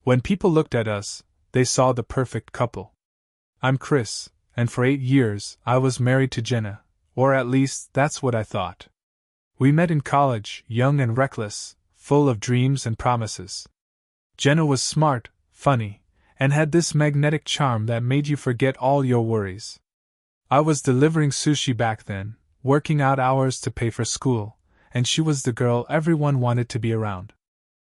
When people looked at us, they saw the perfect couple. I'm Chris, and for 8 years I was married to Jenna, or at least that's what I thought. We met in college, young and reckless, full of dreams and promises. Jenna was smart, funny, and had this magnetic charm that made you forget all your worries. I was delivering sushi back then, working out hours to pay for school, and she was the girl everyone wanted to be around.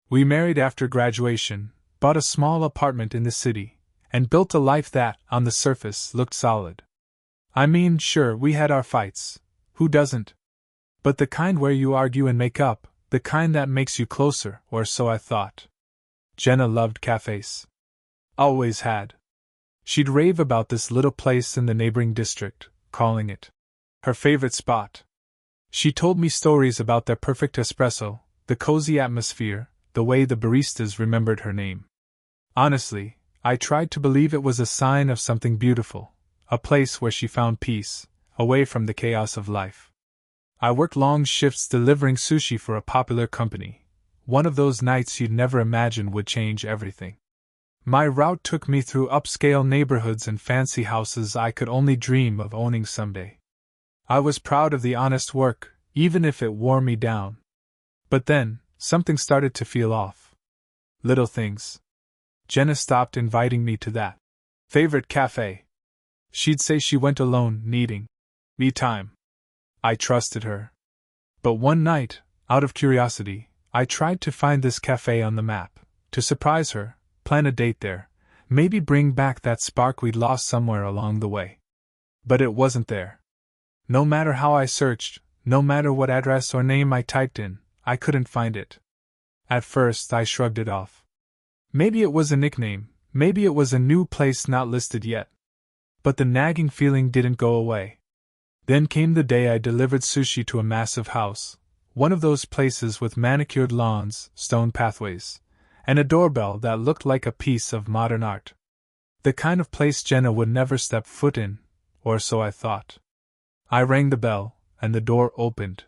We married after graduation, bought a small apartment in the city, and built a life that, on the surface, looked solid. I mean, sure, we had our fights. Who doesn't? But the kind where you argue and make up, the kind that makes you closer, or so I thought. Jenna loved cafes. Always had. She'd rave about this little place in the neighboring district, calling it her favorite spot. She told me stories about their perfect espresso, the cozy atmosphere, the way the baristas remembered her name. Honestly, I tried to believe it was a sign of something beautiful, a place where she found peace, away from the chaos of life. I worked long shifts delivering sushi for a popular company, one of those nights you'd never imagine would change everything. My route took me through upscale neighborhoods and fancy houses I could only dream of owning someday. I was proud of the honest work, even if it wore me down. But then, something started to feel off. Little things. Jenna stopped inviting me to that favorite cafe. She'd say she went alone, needing me time. I trusted her. But one night, out of curiosity, I tried to find this cafe on the map, to surprise her, plan a date there, maybe bring back that spark we'd lost somewhere along the way. But it wasn't there. No matter how I searched, no matter what address or name I typed in, I couldn't find it. At first I shrugged it off. Maybe it was a nickname, maybe it was a new place not listed yet. But the nagging feeling didn't go away. Then came the day I delivered sushi to a massive house, one of those places with manicured lawns, stone pathways, and a doorbell that looked like a piece of modern art. The kind of place Jenna would never step foot in, or so I thought. I rang the bell, and the door opened.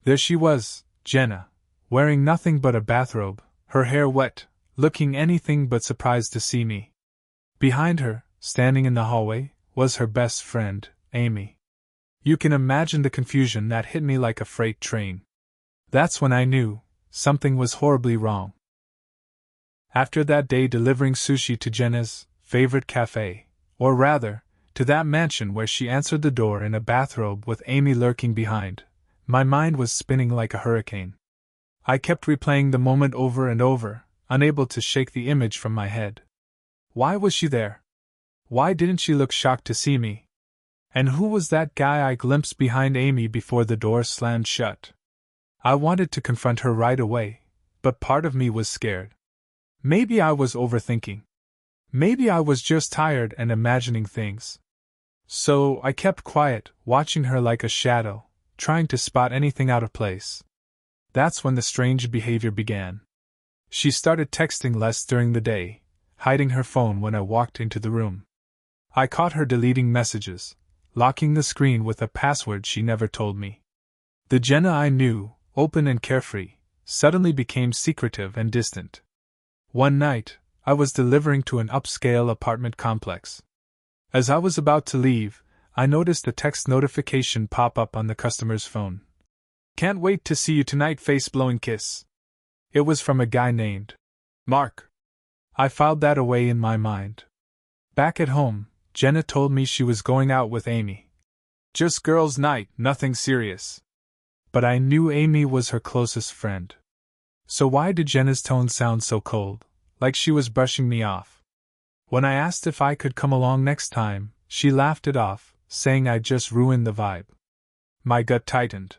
There she was, Jenna, wearing nothing but a bathrobe, her hair wet, looking anything but surprised to see me. Behind her, standing in the hallway, was her best friend, Amy. You can imagine the confusion that hit me like a freight train. That's when I knew something was horribly wrong. After that day delivering sushi to Jenna's favorite cafe, or rather, to that mansion where she answered the door in a bathrobe with Amy lurking behind, my mind was spinning like a hurricane. I kept replaying the moment over and over, unable to shake the image from my head. Why was she there? Why didn't she look shocked to see me? And who was that guy I glimpsed behind Amy before the door slammed shut? I wanted to confront her right away, but part of me was scared. Maybe I was overthinking. Maybe I was just tired and imagining things. So I kept quiet, watching her like a shadow, trying to spot anything out of place. That's when the strange behavior began. She started texting less during the day, hiding her phone when I walked into the room. I caught her deleting messages, locking the screen with a password she never told me. The Jenna I knew, open and carefree, suddenly became secretive and distant. One night, I was delivering to an upscale apartment complex. As I was about to leave, I noticed a text notification pop up on the customer's phone. "Can't wait to see you tonight, face-blowing kiss." It was from a guy named Mark. I filed that away in my mind. Back at home, Jenna told me she was going out with Amy. Just girls' night, nothing serious. But I knew Amy was her closest friend. So why did Jenna's tone sound so cold, like she was brushing me off? When I asked if I could come along next time, she laughed it off, saying I'd just ruined the vibe. My gut tightened.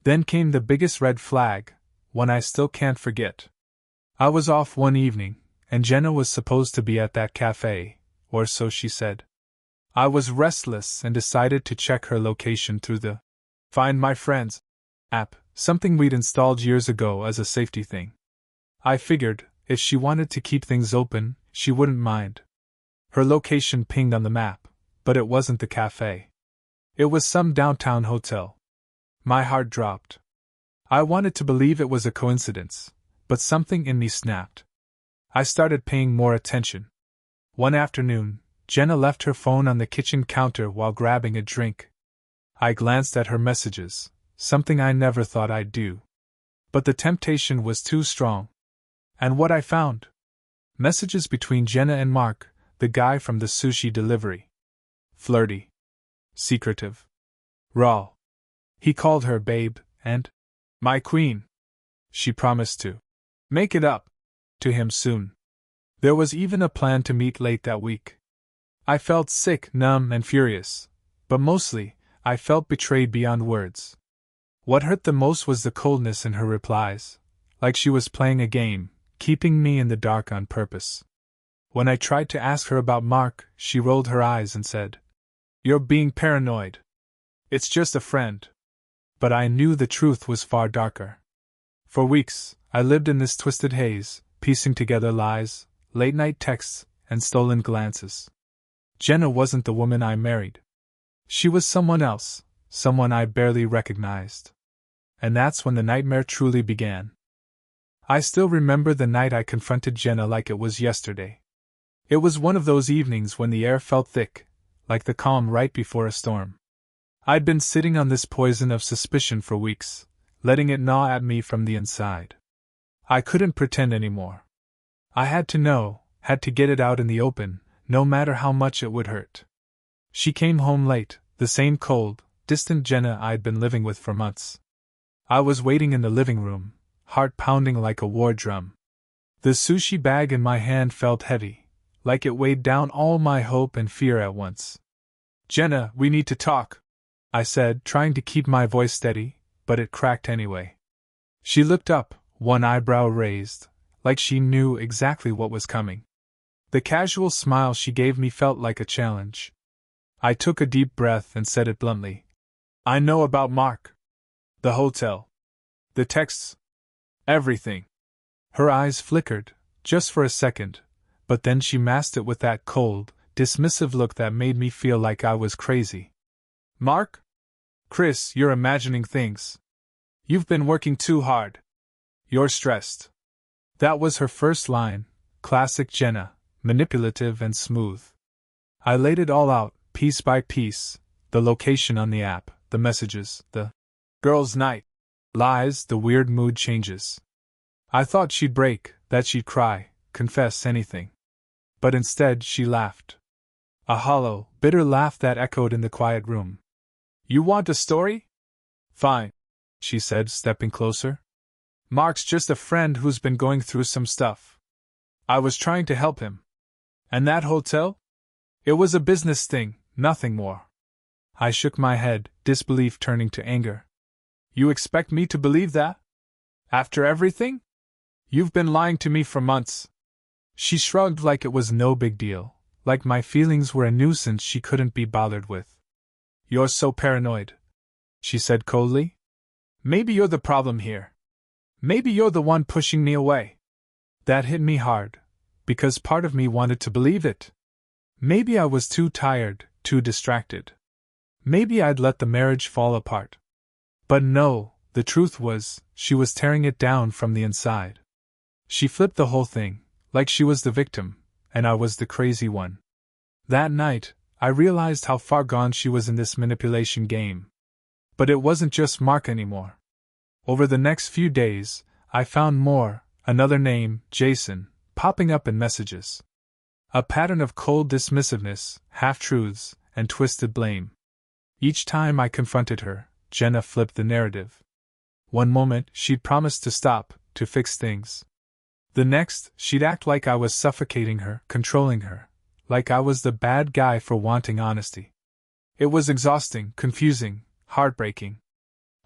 Then came the biggest red flag, one I still can't forget. I was off one evening, and Jenna was supposed to be at that cafe, or so she said. I was restless and decided to check her location through the Find My Friends app, something we'd installed years ago as a safety thing. I figured, if she wanted to keep things open, she wouldn't mind. Her location pinged on the map, but it wasn't the cafe. It was some downtown hotel. My heart dropped. I wanted to believe it was a coincidence, but something in me snapped. I started paying more attention. One afternoon, Jenna left her phone on the kitchen counter while grabbing a drink. I glanced at her messages, something I never thought I'd do. But the temptation was too strong. And what I found? Messages between Jenna and Mark, the guy from the sushi delivery. Flirty. Secretive. Raw. He called her babe, and my queen. She promised to make it up to him soon. There was even a plan to meet late that week. I felt sick, numb, and furious, but mostly, I felt betrayed beyond words. What hurt the most was the coldness in her replies, like she was playing a game, keeping me in the dark on purpose. When I tried to ask her about Mark, she rolled her eyes and said, "You're being paranoid. It's just a friend." But I knew the truth was far darker. For weeks, I lived in this twisted haze, piecing together lies, late-night texts, and stolen glances. Jenna wasn't the woman I married. She was someone else, someone I barely recognized. And that's when the nightmare truly began. I still remember the night I confronted Jenna like it was yesterday. It was one of those evenings when the air felt thick, like the calm right before a storm. I'd been sitting on this poison of suspicion for weeks, letting it gnaw at me from the inside. I couldn't pretend anymore. I had to know, had to get it out in the open, no matter how much it would hurt. She came home late, the same cold, distant Jenna I'd been living with for months. I was waiting in the living room, heart pounding like a war drum. The sushi bag in my hand felt heavy, like it weighed down all my hope and fear at once. "Jenna, we need to talk," I said, trying to keep my voice steady, but it cracked anyway. She looked up, one eyebrow raised, like she knew exactly what was coming. The casual smile she gave me felt like a challenge. I took a deep breath and said it bluntly. "I know about Mark. The hotel. The texts. Everything." Her eyes flickered, just for a second, but then she masked it with that cold, dismissive look that made me feel like I was crazy. "Mark? Chris, you're imagining things. You've been working too hard. You're stressed." That was her first line, classic Jenna, manipulative and smooth. I laid it all out, piece by piece, the location on the app, the messages, the girls' night, lies, the weird mood changes. I thought she'd break, that she'd cry, confess anything. But instead she laughed. A hollow, bitter laugh that echoed in the quiet room. "You want a story? Fine," she said, stepping closer. "Mark's just a friend who's been going through some stuff. I was trying to help him. And that hotel? It was a business thing, nothing more." I shook my head, disbelief turning to anger. "You expect me to believe that? After everything? You've been lying to me for months." She shrugged like it was no big deal, like my feelings were a nuisance she couldn't be bothered with. "You're so paranoid," she said coldly. "Maybe you're the problem here. Maybe you're the one pushing me away." That hit me hard, because part of me wanted to believe it. Maybe I was too tired, too distracted. Maybe I'd let the marriage fall apart. But no, the truth was, she was tearing it down from the inside. She flipped the whole thing, like she was the victim, and I was the crazy one. That night, I realized how far gone she was in this manipulation game. But it wasn't just Mark anymore. Over the next few days, I found more, another name, Jason, popping up in messages. A pattern of cold dismissiveness, half-truths, and twisted blame. Each time I confronted her, Jenna flipped the narrative. One moment, she'd promise to stop, to fix things. The next, she'd act like I was suffocating her, controlling her, like I was the bad guy for wanting honesty. It was exhausting, confusing, heartbreaking.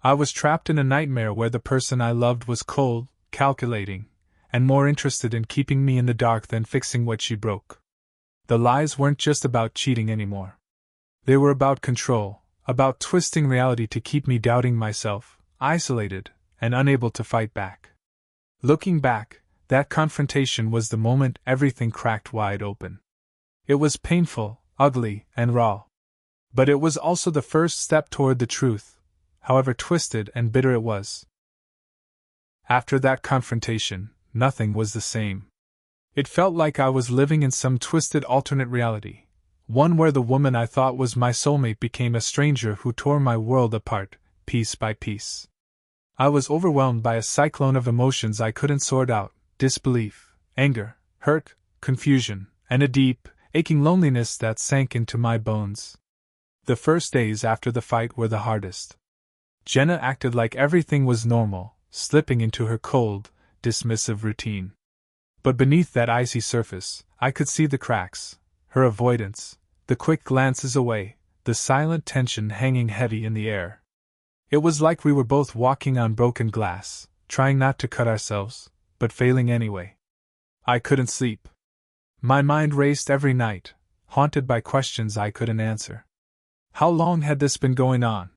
I was trapped in a nightmare where the person I loved was cold, calculating, and more interested in keeping me in the dark than fixing what she broke. The lies weren't just about cheating anymore. They were about control, about twisting reality to keep me doubting myself, isolated, and unable to fight back. Looking back, that confrontation was the moment everything cracked wide open. It was painful, ugly, and raw. But it was also the first step toward the truth, however twisted and bitter it was. After that confrontation, nothing was the same. It felt like I was living in some twisted alternate reality, one where the woman I thought was my soulmate became a stranger who tore my world apart, piece by piece. I was overwhelmed by a cyclone of emotions I couldn't sort out: disbelief, anger, hurt, confusion, and a deep, aching loneliness that sank into my bones. The first days after the fight were the hardest. Jenna acted like everything was normal, slipping into her cold, dismissive routine. But beneath that icy surface, I could see the cracks, her avoidance, the quick glances away, the silent tension hanging heavy in the air. It was like we were both walking on broken glass, trying not to cut ourselves, but failing anyway. I couldn't sleep. My mind raced every night, haunted by questions I couldn't answer. How long had this been going on?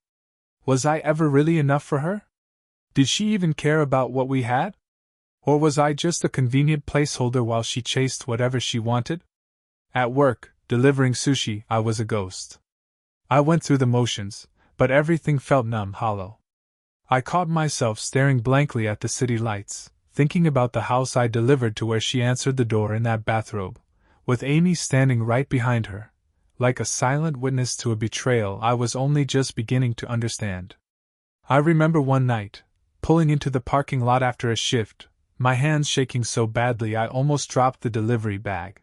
Was I ever really enough for her? Did she even care about what we had? Or was I just a convenient placeholder while she chased whatever she wanted? At work, delivering sushi, I was a ghost. I went through the motions, but everything felt numb, hollow. I caught myself staring blankly at the city lights, thinking about the house I delivered to where she answered the door in that bathrobe, with Amy standing right behind her, like a silent witness to a betrayal I was only just beginning to understand. I remember one night, pulling into the parking lot after a shift, my hands shaking so badly I almost dropped the delivery bag.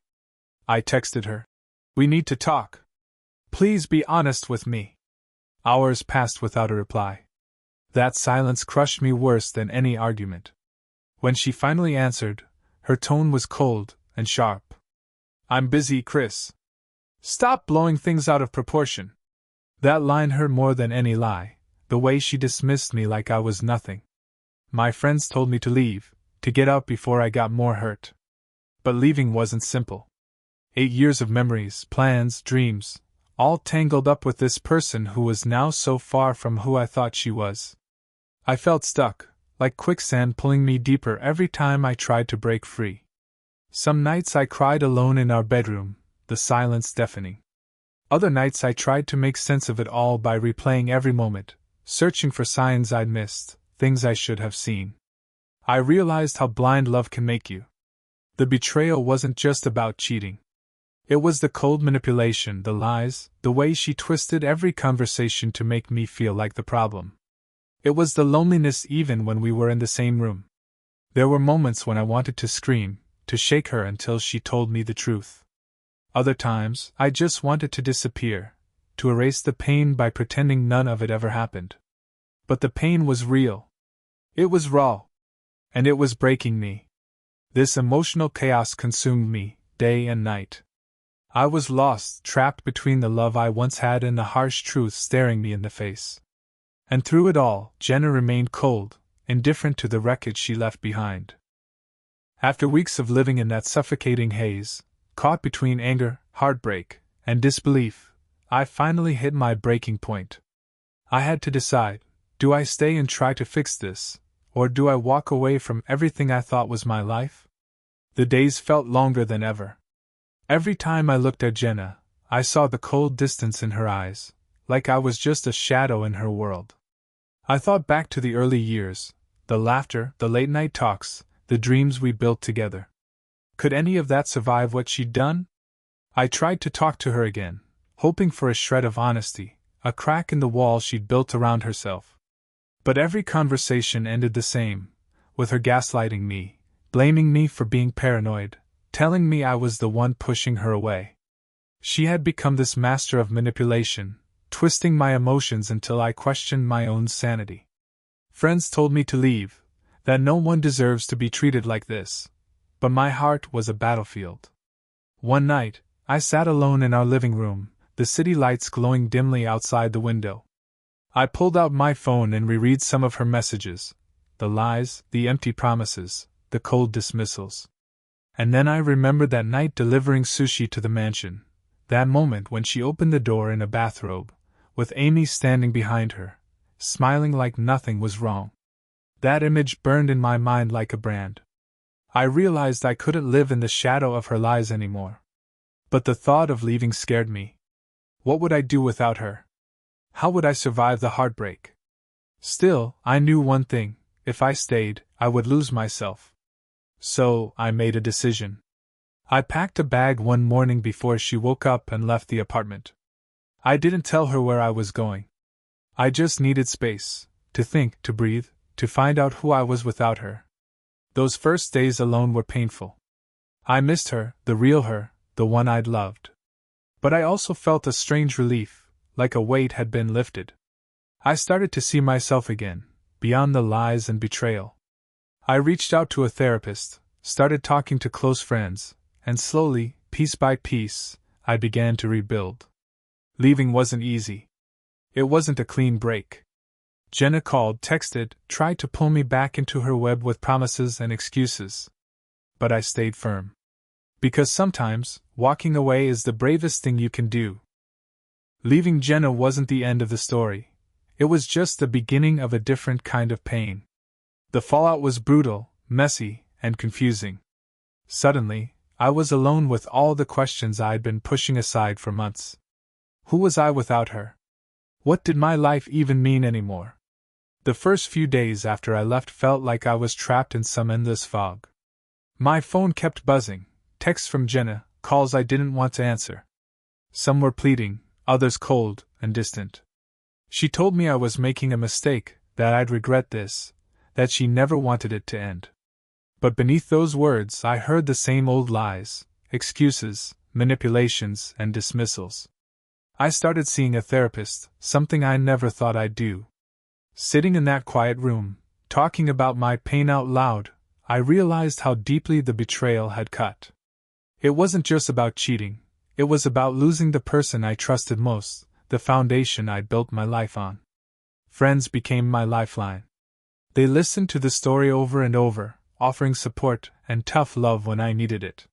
I texted her, "We need to talk. Please be honest with me." Hours passed without a reply. That silence crushed me worse than any argument. When she finally answered, her tone was cold and sharp. "I'm busy, Chris. Stop blowing things out of proportion." That line hurt more than any lie, the way she dismissed me like I was nothing. My friends told me to leave, to get out before I got more hurt. But leaving wasn't simple. 8 years of memories, plans, dreams, all tangled up with this person who was now so far from who I thought she was. I felt stuck, like quicksand pulling me deeper every time I tried to break free. Some nights I cried alone in our bedroom, the silence deafening. Other nights I tried to make sense of it all by replaying every moment, searching for signs I'd missed, things I should have seen. I realized how blind love can make you. The betrayal wasn't just about cheating. It was the cold manipulation, the lies, the way she twisted every conversation to make me feel like the problem. It was the loneliness even when we were in the same room. There were moments when I wanted to scream, to shake her until she told me the truth. Other times, I just wanted to disappear, to erase the pain by pretending none of it ever happened. But the pain was real. It was raw. And it was breaking me. This emotional chaos consumed me, day and night. I was lost, trapped between the love I once had and the harsh truth staring me in the face. And through it all, Jenna remained cold, indifferent to the wreckage she left behind. After weeks of living in that suffocating haze, caught between anger, heartbreak, and disbelief, I finally hit my breaking point. I had to decide, do I stay and try to fix this, or do I walk away from everything I thought was my life? The days felt longer than ever. Every time I looked at Jenna, I saw the cold distance in her eyes, like I was just a shadow in her world. I thought back to the early years, the laughter, the late-night talks, the dreams we built together. Could any of that survive what she'd done? I tried to talk to her again, hoping for a shred of honesty, a crack in the wall she'd built around herself. But every conversation ended the same, with her gaslighting me, blaming me for being paranoid, telling me I was the one pushing her away. She had become this master of manipulation, twisting my emotions until I questioned my own sanity. Friends told me to leave, that no one deserves to be treated like this, but my heart was a battlefield. One night, I sat alone in our living room, the city lights glowing dimly outside the window. I pulled out my phone and reread some of her messages, the lies, the empty promises, the cold dismissals. And then I remembered that night delivering sushi to the mansion, that moment when she opened the door in a bathrobe, with Amy standing behind her, smiling like nothing was wrong. That image burned in my mind like a brand. I realized I couldn't live in the shadow of her lies anymore. But the thought of leaving scared me. What would I do without her? How would I survive the heartbreak? Still, I knew one thing: if I stayed, I would lose myself. So, I made a decision. I packed a bag one morning before she woke up and left the apartment. I didn't tell her where I was going. I just needed space, to think, to breathe, to find out who I was without her. Those first days alone were painful. I missed her, the real her, the one I'd loved. But I also felt a strange relief, like a weight had been lifted. I started to see myself again, beyond the lies and betrayal. I reached out to a therapist, started talking to close friends, and slowly, piece by piece, I began to rebuild. Leaving wasn't easy. It wasn't a clean break. Jenna called, texted, tried to pull me back into her web with promises and excuses. But I stayed firm. Because sometimes, walking away is the bravest thing you can do. Leaving Jenna wasn't the end of the story. It was just the beginning of a different kind of pain. The fallout was brutal, messy, and confusing. Suddenly, I was alone with all the questions I'd been pushing aside for months. Who was I without her? What did my life even mean anymore? The first few days after I left felt like I was trapped in some endless fog. My phone kept buzzing, texts from Jenna, calls I didn't want to answer. Some were pleading, others cold and distant. She told me I was making a mistake, that I'd regret this, that she never wanted it to end. But beneath those words I heard the same old lies, excuses, manipulations, and dismissals. I started seeing a therapist, something I never thought I'd do. Sitting in that quiet room, talking about my pain out loud, I realized how deeply the betrayal had cut. It wasn't just about cheating, it was about losing the person I trusted most, the foundation I'd built my life on. Friends became my lifeline. They listened to the story over and over, offering support and tough love when I needed it.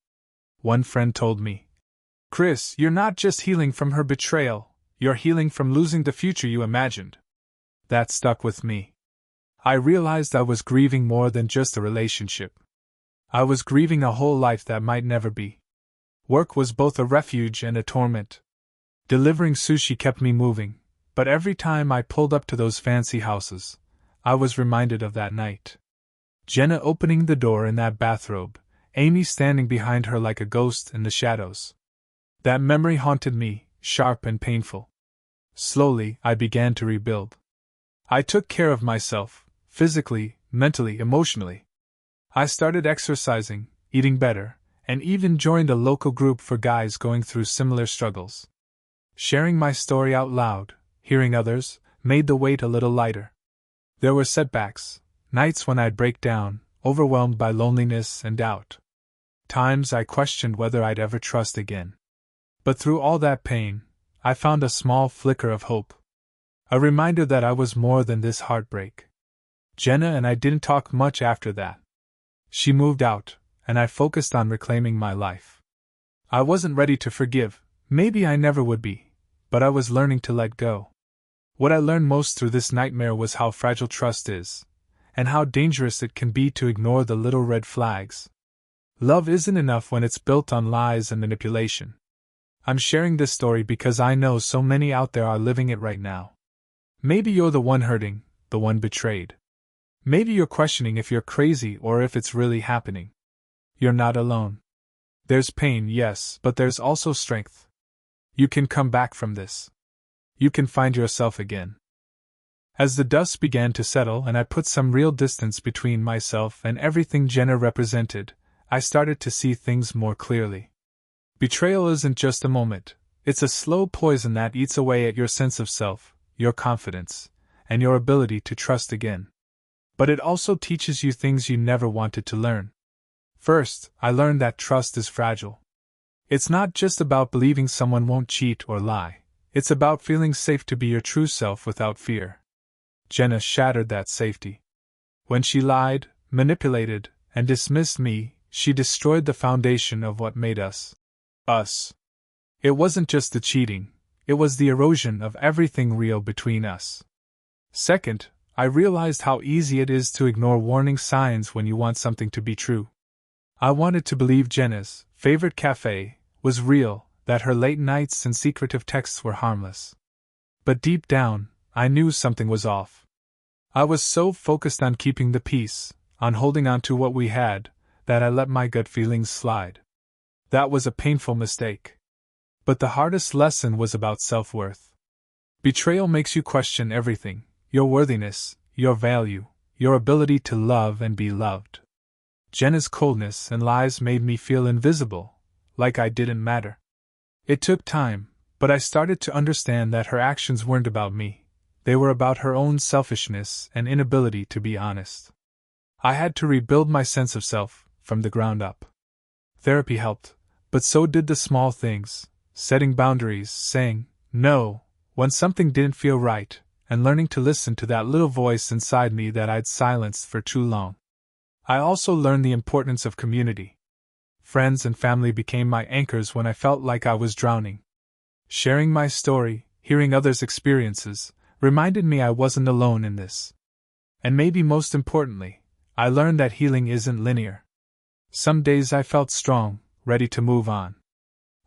One friend told me, "Chris, you're not just healing from her betrayal, you're healing from losing the future you imagined." That stuck with me. I realized I was grieving more than just a relationship. I was grieving a whole life that might never be. Work was both a refuge and a torment. Delivering sushi kept me moving, but every time I pulled up to those fancy houses, I was reminded of that night. Jenna opening the door in that bathrobe, Amy standing behind her like a ghost in the shadows. That memory haunted me, sharp and painful. Slowly, I began to rebuild. I took care of myself, physically, mentally, emotionally. I started exercising, eating better, and even joined a local group for guys going through similar struggles. Sharing my story out loud, hearing others, made the weight a little lighter. There were setbacks, nights when I'd break down, overwhelmed by loneliness and doubt. Times I questioned whether I'd ever trust again. But through all that pain, I found a small flicker of hope. A reminder that I was more than this heartbreak. Jenna and I didn't talk much after that. She moved out, and I focused on reclaiming my life. I wasn't ready to forgive, maybe I never would be, but I was learning to let go. What I learned most through this nightmare was how fragile trust is, and how dangerous it can be to ignore the little red flags. Love isn't enough when it's built on lies and manipulation. I'm sharing this story because I know so many out there are living it right now. Maybe you're the one hurting, the one betrayed. Maybe you're questioning if you're crazy or if it's really happening. You're not alone. There's pain, yes, but there's also strength. You can come back from this. You can find yourself again. As the dust began to settle and I put some real distance between myself and everything Jenna represented, I started to see things more clearly. Betrayal isn't just a moment, it's a slow poison that eats away at your sense of self, your confidence, and your ability to trust again. But it also teaches you things you never wanted to learn. First, I learned that trust is fragile. It's not just about believing someone won't cheat or lie, it's about feeling safe to be your true self without fear. Jenna shattered that safety. When she lied, manipulated, and dismissed me, she destroyed the foundation of what made us. Us. It wasn't just the cheating, it was the erosion of everything real between us. Second, I realized how easy it is to ignore warning signs when you want something to be true. I wanted to believe Jenna's favorite cafe was real, that her late nights and secretive texts were harmless. But deep down, I knew something was off. I was so focused on keeping the peace, on holding on to what we had, that I let my gut feelings slide. That was a painful mistake. But the hardest lesson was about self-worth. Betrayal makes you question everything: your worthiness, your value, your ability to love and be loved. Jenna's coldness and lies made me feel invisible, like I didn't matter. It took time, but I started to understand that her actions weren't about me. They were about her own selfishness and inability to be honest. I had to rebuild my sense of self, from the ground up. Therapy helped, but so did the small things: setting boundaries, saying no when something didn't feel right, and learning to listen to that little voice inside me that I'd silenced for too long. I also learned the importance of community. Friends and family became my anchors when I felt like I was drowning. Sharing my story, hearing others' experiences, reminded me I wasn't alone in this. And maybe most importantly, I learned that healing isn't linear. Some days I felt strong, ready to move on.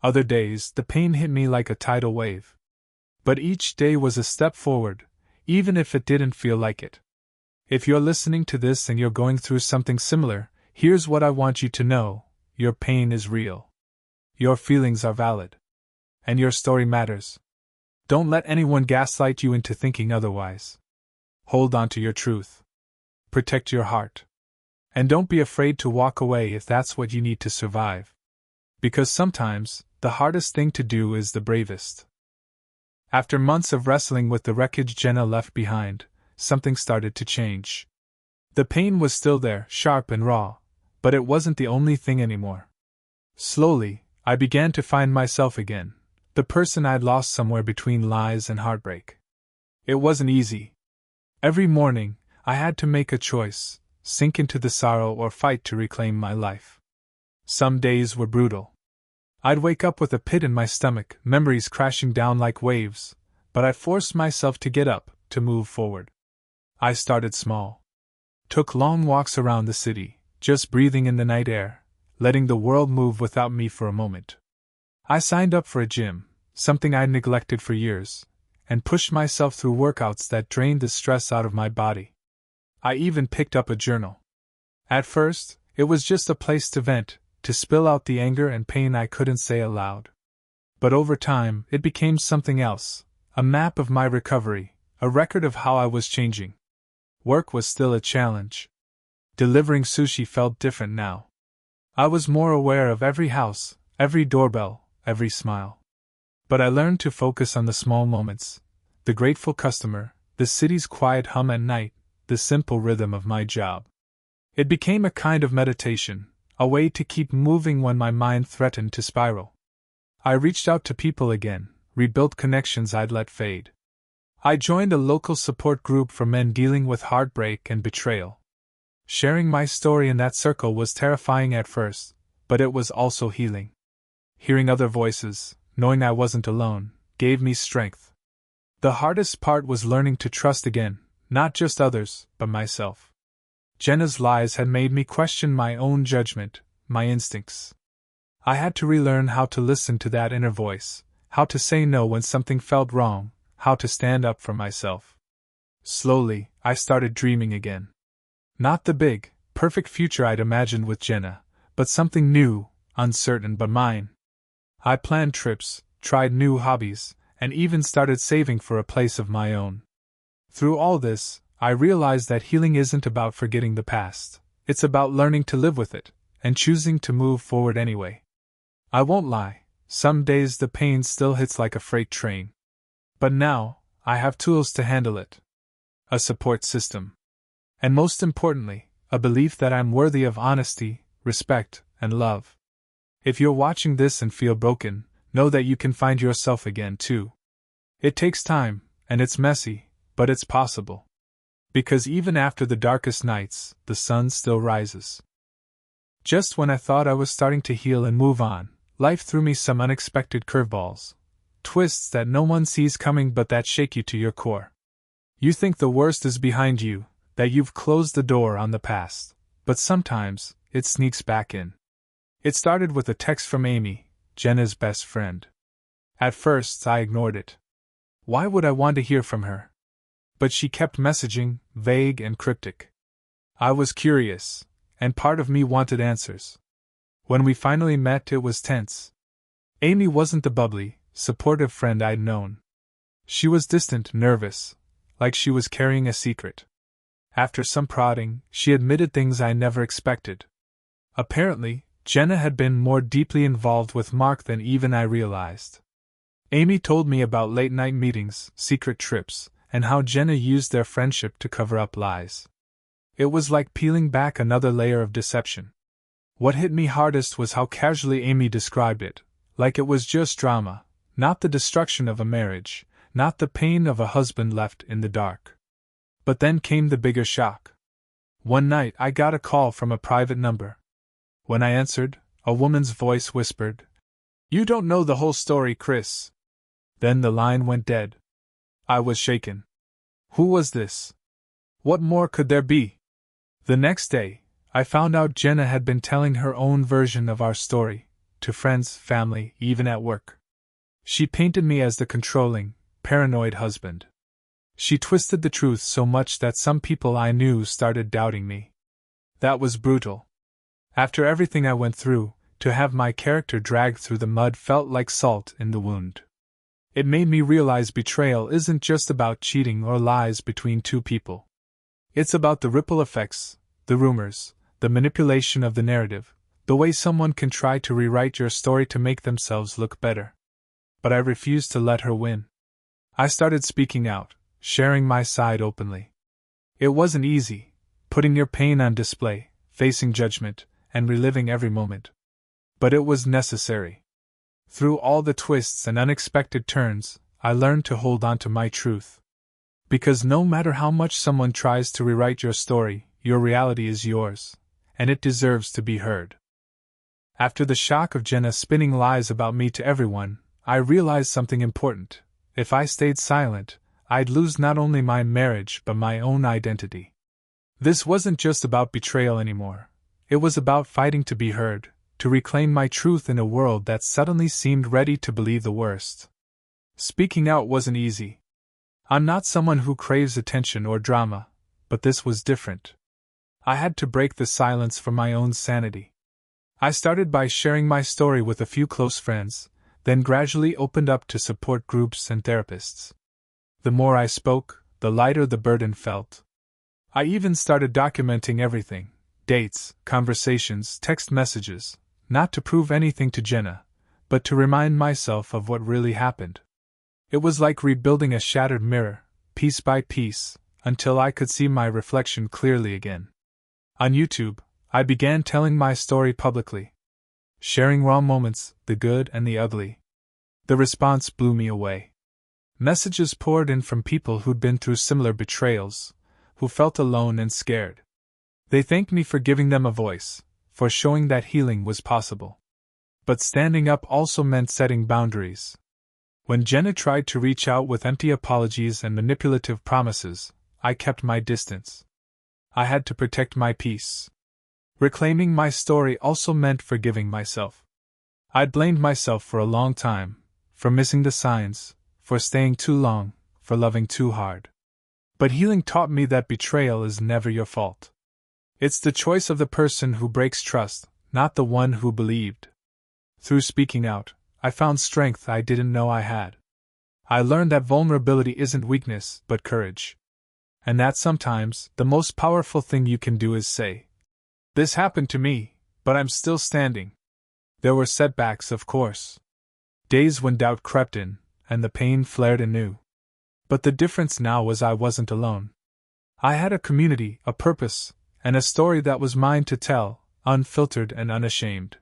Other days, the pain hit me like a tidal wave. But each day was a step forward, even if it didn't feel like it. If you're listening to this and you're going through something similar, here's what I want you to know: your pain is real. Your feelings are valid. And your story matters. Don't let anyone gaslight you into thinking otherwise. Hold on to your truth. Protect your heart. And don't be afraid to walk away if that's what you need to survive. Because sometimes, the hardest thing to do is the bravest. After months of wrestling with the wreckage Jenna left behind, something started to change. The pain was still there, sharp and raw, but it wasn't the only thing anymore. Slowly, I began to find myself again, the person I'd lost somewhere between lies and heartbreak. It wasn't easy. Every morning, I had to make a choice: sink into the sorrow or fight to reclaim my life. Some days were brutal. I'd wake up with a pit in my stomach, memories crashing down like waves, but I forced myself to get up, to move forward. I started small. Took long walks around the city, just breathing in the night air, letting the world move without me for a moment. I signed up for a gym, something I'd neglected for years, and pushed myself through workouts that drained the stress out of my body. I even picked up a journal. At first, it was just a place to vent, to spill out the anger and pain I couldn't say aloud. But over time, it became something else: a map of my recovery, a record of how I was changing. Work was still a challenge. Delivering sushi felt different now. I was more aware of every house, every doorbell, every smile. But I learned to focus on the small moments: the grateful customer, the city's quiet hum at night, the simple rhythm of my job. It became a kind of meditation, a way to keep moving when my mind threatened to spiral. I reached out to people again, rebuilt connections I'd let fade. I joined a local support group for men dealing with heartbreak and betrayal. Sharing my story in that circle was terrifying at first, but it was also healing. Hearing other voices, knowing I wasn't alone, gave me strength. The hardest part was learning to trust again, not just others, but myself. Jenna's lies had made me question my own judgment, my instincts. I had to relearn how to listen to that inner voice, how to say no when something felt wrong, how to stand up for myself. Slowly, I started dreaming again. Not the big, perfect future I'd imagined with Jenna, but something new, uncertain but mine. I planned trips, tried new hobbies, and even started saving for a place of my own. Through all this, I realized that healing isn't about forgetting the past. It's about learning to live with it, and choosing to move forward anyway. I won't lie, some days the pain still hits like a freight train. But now, I have tools to handle it. A support system. And most importantly, a belief that I'm worthy of honesty, respect, and love. If you're watching this and feel broken, know that you can find yourself again too. It takes time, and it's messy, but it's possible. Because even after the darkest nights, the sun still rises. Just when I thought I was starting to heal and move on, life threw me some unexpected curveballs. Twists that no one sees coming but that shake you to your core. You think the worst is behind you, that you've closed the door on the past, but sometimes, it sneaks back in. It started with a text from Amy, Jenna's best friend. At first, I ignored it. Why would I want to hear from her? But she kept messaging, vague and cryptic. I was curious, and part of me wanted answers. When we finally met, it was tense. Amy wasn't the bubbly, supportive friend I'd known. She was distant, nervous, like she was carrying a secret. After some prodding, she admitted things I never expected. Apparently, Jenna had been more deeply involved with Mark than even I realized. Amy told me about late-night meetings, secret trips, and how Jenna used their friendship to cover up lies. It was like peeling back another layer of deception. What hit me hardest was how casually Amy described it, like it was just drama, not the destruction of a marriage, not the pain of a husband left in the dark. But then came the bigger shock. One night I got a call from a private number. When I answered, a woman's voice whispered, "You don't know the whole story, Chris." Then the line went dead. I was shaken. Who was this? What more could there be? The next day, I found out Jenna had been telling her own version of our story, to friends, family, even at work. She painted me as the controlling, paranoid husband. She twisted the truth so much that some people I knew started doubting me. That was brutal. After everything I went through, to have my character dragged through the mud felt like salt in the wound. It made me realize betrayal isn't just about cheating or lies between two people. It's about the ripple effects, the rumors, the manipulation of the narrative, the way someone can try to rewrite your story to make themselves look better. But I refused to let her win. I started speaking out, sharing my side openly. It wasn't easy, putting your pain on display, facing judgment, and reliving every moment. But it was necessary. Through all the twists and unexpected turns, I learned to hold on to my truth. Because no matter how much someone tries to rewrite your story, your reality is yours, and it deserves to be heard. After the shock of Jenna spinning lies about me to everyone, I realized something important. If I stayed silent, I'd lose not only my marriage but my own identity. This wasn't just about betrayal anymore. It was about fighting to be heard, to reclaim my truth in a world that suddenly seemed ready to believe the worst. Speaking out wasn't easy. I'm not someone who craves attention or drama, but this was different. I had to break the silence for my own sanity. I started by sharing my story with a few close friends, then gradually opened up to support groups and therapists. The more I spoke, the lighter the burden felt. I even started documenting everything: dates, conversations, text messages, not to prove anything to Jenna, but to remind myself of what really happened. It was like rebuilding a shattered mirror, piece by piece, until I could see my reflection clearly again. On YouTube, I began telling my story publicly, sharing raw moments, the good and the ugly. The response blew me away. Messages poured in from people who'd been through similar betrayals, who felt alone and scared. They thanked me for giving them a voice, for showing that healing was possible. But standing up also meant setting boundaries. When Jenna tried to reach out with empty apologies and manipulative promises, I kept my distance. I had to protect my peace. Reclaiming my story also meant forgiving myself. I'd blamed myself for a long time, for missing the signs, for staying too long, for loving too hard. But healing taught me that betrayal is never your fault. It's the choice of the person who breaks trust, not the one who believed. Through speaking out, I found strength I didn't know I had. I learned that vulnerability isn't weakness, but courage. And that sometimes, the most powerful thing you can do is say, "This happened to me, but I'm still standing." There were setbacks, of course. Days when doubt crept in, and the pain flared anew. But the difference now was I wasn't alone. I had a community, a purpose, and a story that was mine to tell, unfiltered and unashamed.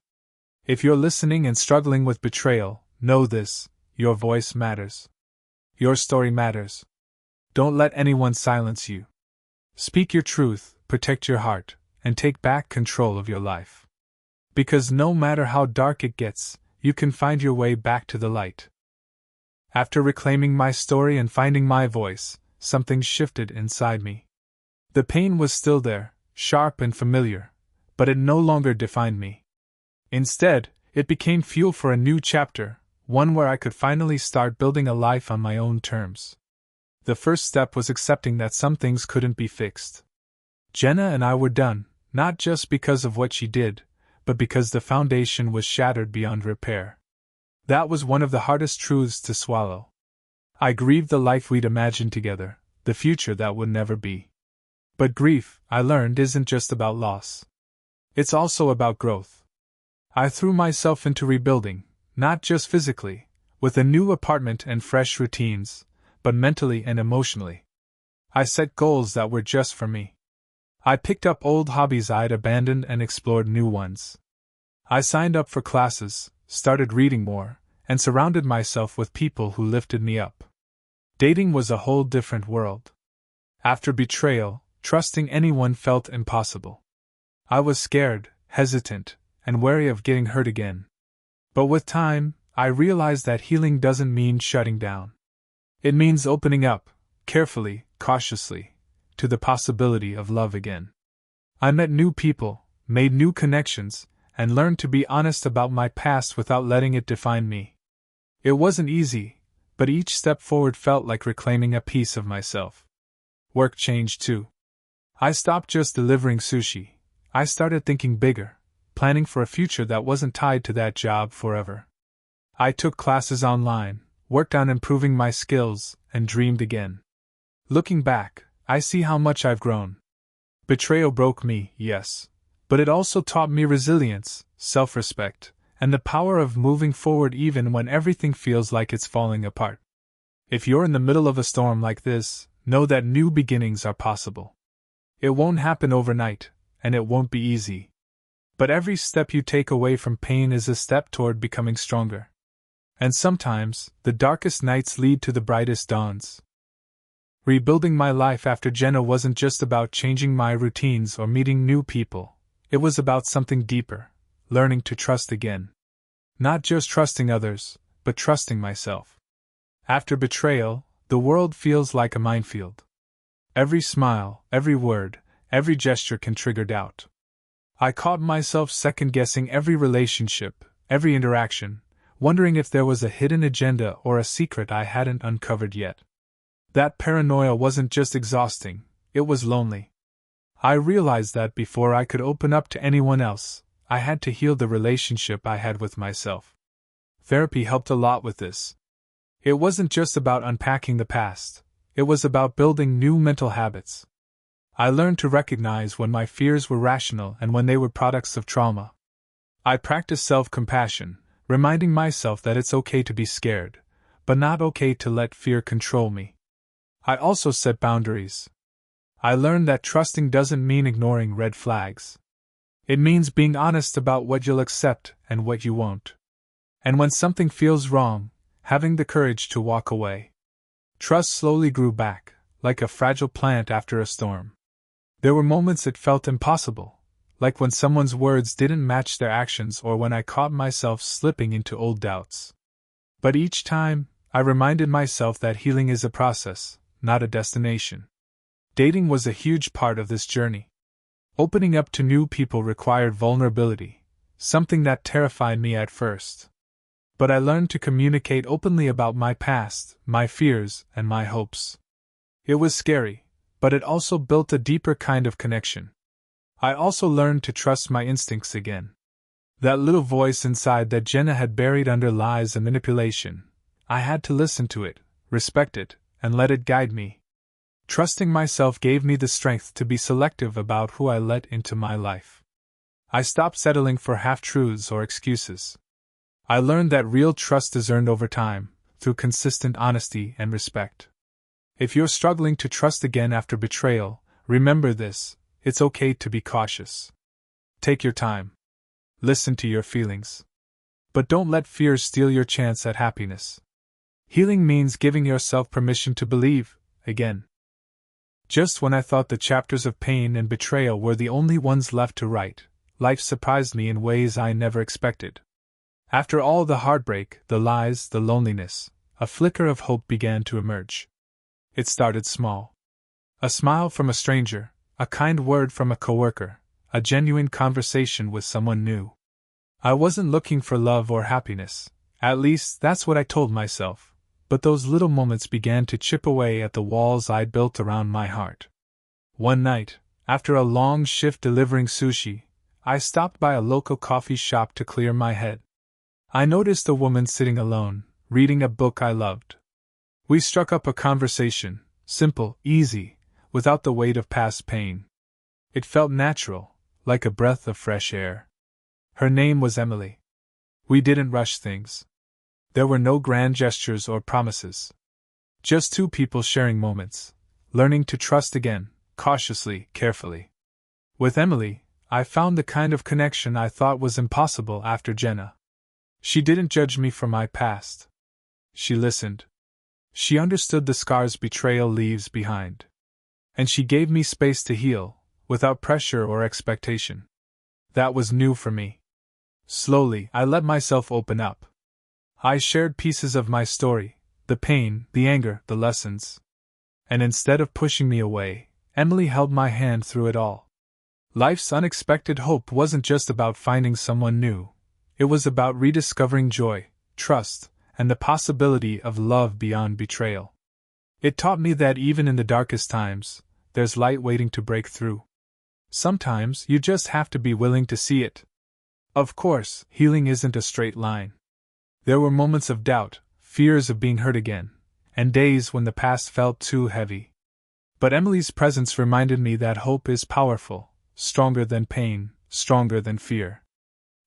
If you're listening and struggling with betrayal, know this: your voice matters. Your story matters. Don't let anyone silence you. Speak your truth, protect your heart, and take back control of your life. Because no matter how dark it gets, you can find your way back to the light. After reclaiming my story and finding my voice, something shifted inside me. The pain was still there, sharp and familiar, but it no longer defined me. Instead, it became fuel for a new chapter, one where I could finally start building a life on my own terms. The first step was accepting that some things couldn't be fixed. Jenna and I were done, not just because of what she did, but because the foundation was shattered beyond repair. That was one of the hardest truths to swallow. I grieved the life we'd imagined together, the future that would never be. But grief, I learned, isn't just about loss. It's also about growth. I threw myself into rebuilding, not just physically, with a new apartment and fresh routines, but mentally and emotionally. I set goals that were just for me. I picked up old hobbies I'd abandoned and explored new ones. I signed up for classes, started reading more, and surrounded myself with people who lifted me up. Dating was a whole different world. After betrayal, trusting anyone felt impossible. I was scared, hesitant, and wary of getting hurt again. But with time, I realized that healing doesn't mean shutting down. It means opening up, carefully, cautiously, to the possibility of love again. I met new people, made new connections, and learned to be honest about my past without letting it define me. It wasn't easy, but each step forward felt like reclaiming a piece of myself. Work changed too. I stopped just delivering sushi. I started thinking bigger, planning for a future that wasn't tied to that job forever. I took classes online, worked on improving my skills, and dreamed again. Looking back, I see how much I've grown. Betrayal broke me, yes, but it also taught me resilience, self-respect, and the power of moving forward even when everything feels like it's falling apart. If you're in the middle of a storm like this, know that new beginnings are possible. It won't happen overnight, and it won't be easy. But every step you take away from pain is a step toward becoming stronger. And sometimes, the darkest nights lead to the brightest dawns. Rebuilding my life after Jenna wasn't just about changing my routines or meeting new people. It was about something deeper, learning to trust again. Not just trusting others, but trusting myself. After betrayal, the world feels like a minefield. Every smile, every word, every gesture can trigger doubt. I caught myself second-guessing every relationship, every interaction, wondering if there was a hidden agenda or a secret I hadn't uncovered yet. That paranoia wasn't just exhausting, it was lonely. I realized that before I could open up to anyone else, I had to heal the relationship I had with myself. Therapy helped a lot with this. It wasn't just about unpacking the past, it was about building new mental habits. I learned to recognize when my fears were rational and when they were products of trauma. I practiced self-compassion, reminding myself that it's okay to be scared, but not okay to let fear control me. I also set boundaries. I learned that trusting doesn't mean ignoring red flags. It means being honest about what you'll accept and what you won't. And when something feels wrong, having the courage to walk away. Trust slowly grew back, like a fragile plant after a storm. There were moments it felt impossible, like when someone's words didn't match their actions or when I caught myself slipping into old doubts. But each time, I reminded myself that healing is a process, not a destination. Dating was a huge part of this journey. Opening up to new people required vulnerability, something that terrified me at first. But I learned to communicate openly about my past, my fears, and my hopes. It was scary, but it also built a deeper kind of connection. I also learned to trust my instincts again. That little voice inside that Jenna had buried under lies and manipulation, I had to listen to it, respect it, and let it guide me. Trusting myself gave me the strength to be selective about who I let into my life. I stopped settling for half-truths or excuses. I learned that real trust is earned over time, through consistent honesty and respect. If you're struggling to trust again after betrayal, remember this: it's okay to be cautious. Take your time. Listen to your feelings. But don't let fear steal your chance at happiness. Healing means giving yourself permission to believe, again. Just when I thought the chapters of pain and betrayal were the only ones left to write, life surprised me in ways I never expected. After all the heartbreak, the lies, the loneliness, a flicker of hope began to emerge. It started small. A smile from a stranger, a kind word from a coworker, a genuine conversation with someone new. I wasn't looking for love or happiness, at least that's what I told myself, but those little moments began to chip away at the walls I'd built around my heart. One night, after a long shift delivering sushi, I stopped by a local coffee shop to clear my head. I noticed a woman sitting alone, reading a book I loved. We struck up a conversation, simple, easy, without the weight of past pain. It felt natural, like a breath of fresh air. Her name was Emily. We didn't rush things. There were no grand gestures or promises. Just two people sharing moments, learning to trust again, cautiously, carefully. With Emily, I found the kind of connection I thought was impossible after Jenna. She didn't judge me for my past. She listened. She understood the scars betrayal leaves behind. And she gave me space to heal, without pressure or expectation. That was new for me. Slowly, I let myself open up. I shared pieces of my story, the pain, the anger, the lessons. And instead of pushing me away, Emily held my hand through it all. Life's unexpected hope wasn't just about finding someone new. It was about rediscovering joy, trust, and the possibility of love beyond betrayal. It taught me that even in the darkest times, there's light waiting to break through. Sometimes you just have to be willing to see it. Of course, healing isn't a straight line. There were moments of doubt, fears of being hurt again, and days when the past felt too heavy. But Emily's presence reminded me that hope is powerful, stronger than pain, stronger than fear.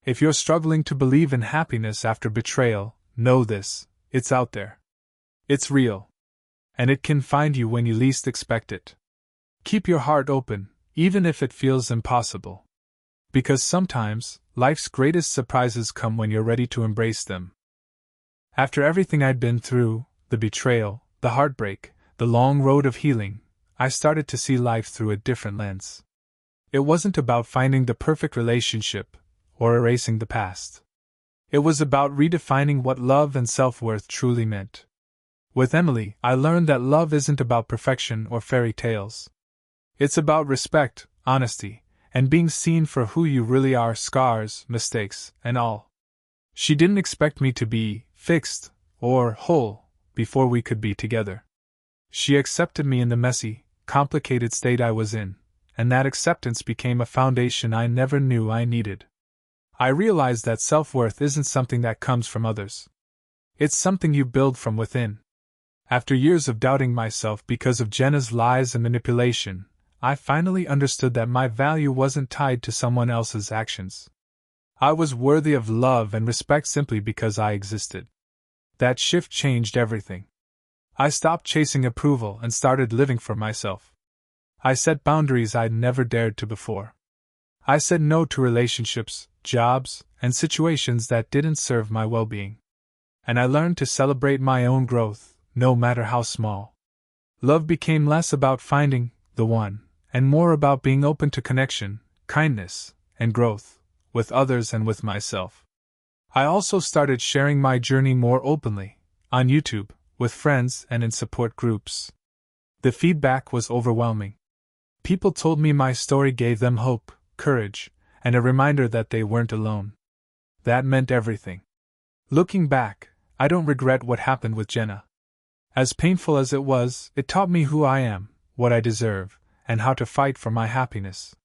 If you're struggling to believe in happiness after betrayal, know this: it's out there. It's real. And it can find you when you least expect it. Keep your heart open, even if it feels impossible. Because sometimes, life's greatest surprises come when you're ready to embrace them. After everything I'd been through, the betrayal, the heartbreak, the long road of healing, I started to see life through a different lens. It wasn't about finding the perfect relationship, or erasing the past. It was about redefining what love and self-worth truly meant. With Emily, I learned that love isn't about perfection or fairy tales. It's about respect, honesty, and being seen for who you really are, scars, mistakes, and all. She didn't expect me to be fixed or whole before we could be together. She accepted me in the messy, complicated state I was in, and that acceptance became a foundation I never knew I needed. I realized that self-worth isn't something that comes from others. It's something you build from within. After years of doubting myself because of Jenna's lies and manipulation, I finally understood that my value wasn't tied to someone else's actions. I was worthy of love and respect simply because I existed. That shift changed everything. I stopped chasing approval and started living for myself. I set boundaries I'd never dared to before. I said no to relationships, jobs, and situations that didn't serve my well-being. And I learned to celebrate my own growth, no matter how small. Love became less about finding the one, and more about being open to connection, kindness, and growth, with others and with myself. I also started sharing my journey more openly, on YouTube, with friends and in support groups. The feedback was overwhelming. People told me my story gave them hope, courage, and a reminder that they weren't alone. That meant everything. Looking back, I don't regret what happened with Jenna. As painful as it was, it taught me who I am, what I deserve, and how to fight for my happiness.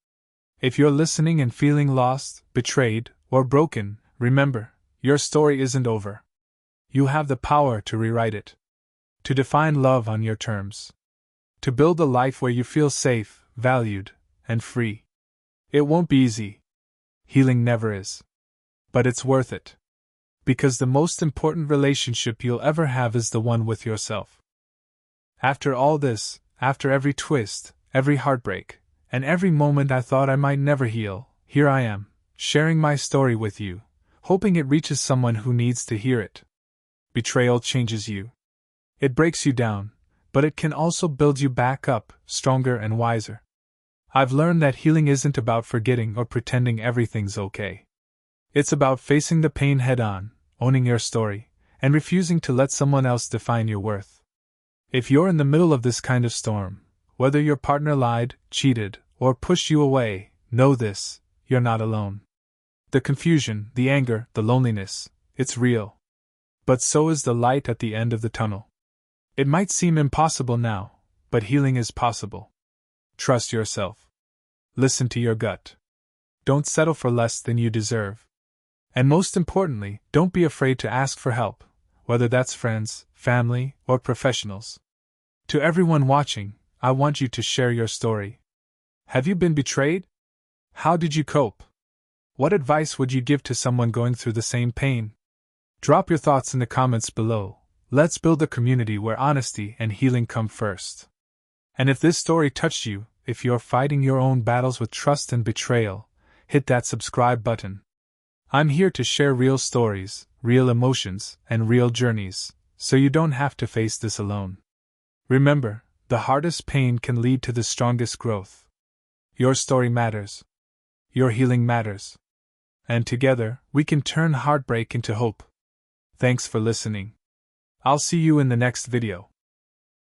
If you're listening and feeling lost, betrayed, or broken, remember, your story isn't over. You have the power to rewrite it. To define love on your terms. To build a life where you feel safe, valued, and free. It won't be easy. Healing never is. But it's worth it. Because the most important relationship you'll ever have is the one with yourself. After all this, after every twist, every heartbreak, and every moment I thought I might never heal, here I am, sharing my story with you, hoping it reaches someone who needs to hear it. Betrayal changes you. It breaks you down, but it can also build you back up, stronger and wiser. I've learned that healing isn't about forgetting or pretending everything's okay. It's about facing the pain head-on, owning your story, and refusing to let someone else define your worth. If you're in the middle of this kind of storm, whether your partner lied, cheated, or pushed you away, know this: you're not alone. The confusion, the anger, the loneliness, it's real. But so is the light at the end of the tunnel. It might seem impossible now, but healing is possible. Trust yourself. Listen to your gut. Don't settle for less than you deserve. And most importantly, don't be afraid to ask for help, whether that's friends, family, or professionals. To everyone watching, I want you to share your story. Have you been betrayed? How did you cope? What advice would you give to someone going through the same pain? Drop your thoughts in the comments below. Let's build a community where honesty and healing come first. And if this story touched you, if you're fighting your own battles with trust and betrayal, hit that subscribe button. I'm here to share real stories, real emotions, and real journeys, so you don't have to face this alone. Remember, the hardest pain can lead to the strongest growth. Your story matters. Your healing matters. And together, we can turn heartbreak into hope. Thanks for listening. I'll see you in the next video.